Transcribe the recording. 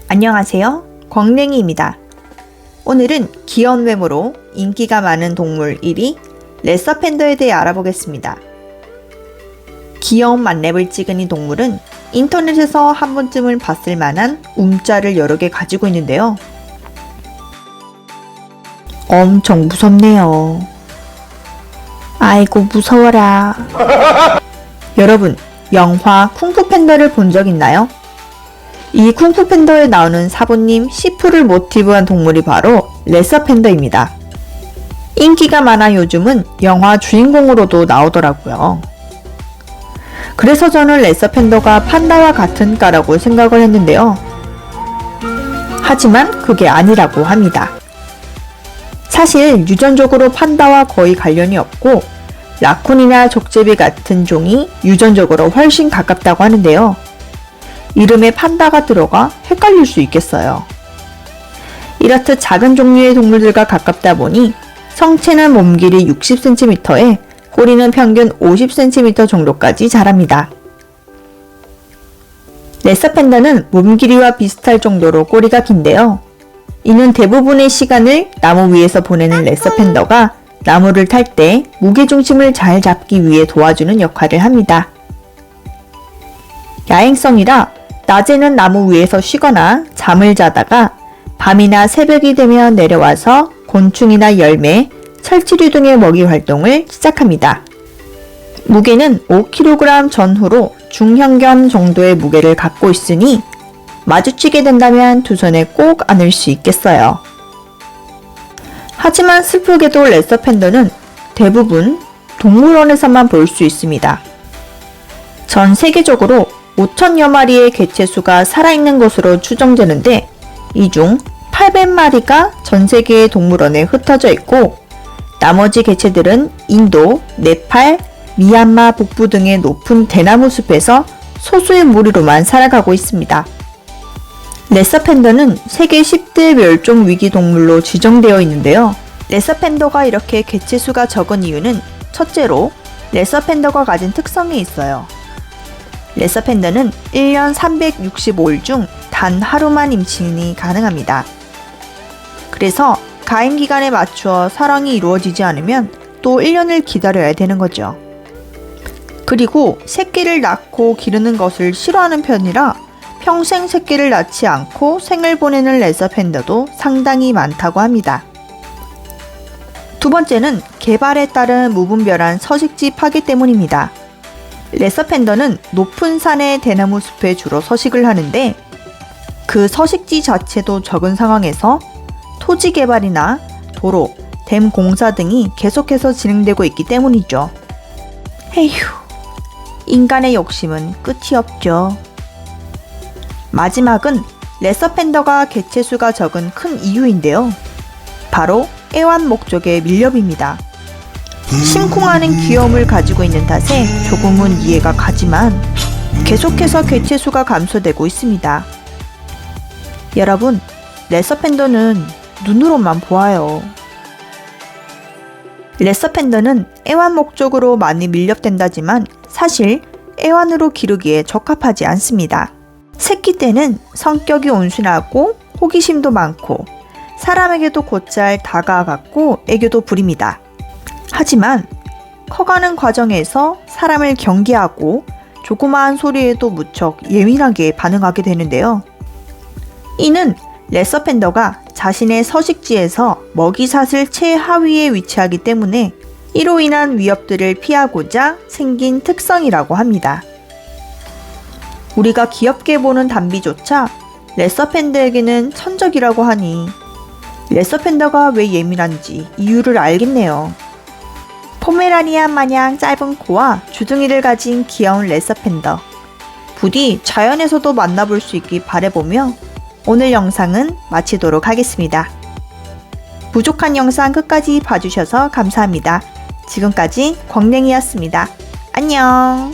안녕하세요. 광냉이입니다. 오늘은 귀여운 외모로 인기가 많은 동물 1위 레서 팬더에 대해 알아보겠습니다. 귀여운 만렙을 찍은 이 동물은 인터넷에서 한 번쯤은 봤을 만한 움짤을 여러 개 가지고 있는데요. 엄청 무섭네요. 아이고 무서워라. 여러분, 영화 쿵푸 팬더를 본 적 있나요? 이 쿵푸 팬더에 나오는 사부님 시프를 모티브한 동물이 바로 레서 팬더입니다. 인기가 많아 요즘은 영화 주인공으로도 나오더라고요. 그래서 저는 레서 팬더가 판다와 같은 과라고 생각을 했는데요. 하지만 그게 아니라고 합니다. 사실 유전적으로 판다와 거의 관련이 없고 라쿤이나 족제비 같은 종이 유전적으로 훨씬 가깝다고 하는데요. 이름에 판다가 들어가 헷갈릴 수 있겠어요. 이렇듯 작은 종류의 동물들과 가깝다 보니 성체는 몸 길이 60cm에 꼬리는 평균 50cm 정도까지 자랍니다. 레서 팬더는 몸 길이와 비슷할 정도로 꼬리가 긴데요. 이는 대부분의 시간을 나무 위에서 보내는 레서 팬더가 나무를 탈 때 무게중심을 잘 잡기 위해 도와주는 역할을 합니다. 야행성이라 낮에는 나무 위에서 쉬거나 잠을 자다가 밤이나 새벽이 되면 내려와서 곤충이나 열매, 철치류 등의 먹이 활동을 시작합니다. 무게는 5kg 전후로 중형견 정도의 무게를 갖고 있으니 마주치게 된다면 두 손에 꼭 안을 수 있겠어요. 하지만 슬프게도 레서 팬더는 대부분 동물원에서만 볼 수 있습니다. 전 세계적으로 5천여 마리의 개체수가 살아있는 것으로 추정되는데 이 중 800마리가 전 세계의 동물원에 흩어져 있고 나머지 개체들은 인도, 네팔, 미얀마 북부 등의 높은 대나무 숲에서 소수의 무리로만 살아가고 있습니다. 레서 팬더는 세계 10대 멸종 위기 동물로 지정되어 있는데요. 레서 팬더가 이렇게 개체수가 적은 이유는 첫째로 레서 팬더가 가진 특성이 있어요. 레서 팬더는 1년 365일 중 단 하루만 임신이 가능합니다. 그래서 가임 기간에 맞추어 사랑이 이루어지지 않으면 또 1년을 기다려야 되는 거죠. 그리고 새끼를 낳고 기르는 것을 싫어하는 편이라 평생 새끼를 낳지 않고 생을 보내는 레서 팬더도 상당히 많다고 합니다. 두 번째는 개발에 따른 무분별한 서식지 파괴 때문입니다. 레서 팬더는 높은 산의 대나무 숲에 주로 서식을 하는데 그 서식지 자체도 적은 상황에서 토지 개발이나 도로, 댐 공사 등이 계속해서 진행되고 있기 때문이죠. 에휴, 인간의 욕심은 끝이 없죠. 마지막은 레서 팬더가 개체수가 적은 큰 이유인데요. 바로 애완 목적의 밀렵입니다. 심쿵하는 귀여움을 가지고 있는 탓에 조금은 이해가 가지만 계속해서 개체수가 감소되고 있습니다. 여러분, 레서 팬더는 눈으로만 보아요. 레서 팬더는 애완 목적으로 많이 밀렵된다지만 사실 애완으로 기르기에 적합하지 않습니다. 새끼 때는 성격이 온순하고 호기심도 많고 사람에게도 곧잘 다가갔고 애교도 부립니다. 하지만 커가는 과정에서 사람을 경계하고 조그마한 소리에도 무척 예민하게 반응하게 되는데요. 이는 레서 팬더가 자신의 서식지에서 먹이사슬 최하위에 위치하기 때문에 이로 인한 위협들을 피하고자 생긴 특성이라고 합니다. 우리가 귀엽게 보는 담비조차 레서 팬더에게는 천적이라고 하니 레서 팬더가 왜 예민한지 이유를 알겠네요. 포메라니안 마냥 짧은 코와 주둥이를 가진 귀여운 레서 팬더. 부디 자연에서도 만나볼 수 있길 바라보며 오늘 영상은 마치도록 하겠습니다. 부족한 영상 끝까지 봐주셔서 감사합니다. 지금까지 광냉이였습니다. 안녕!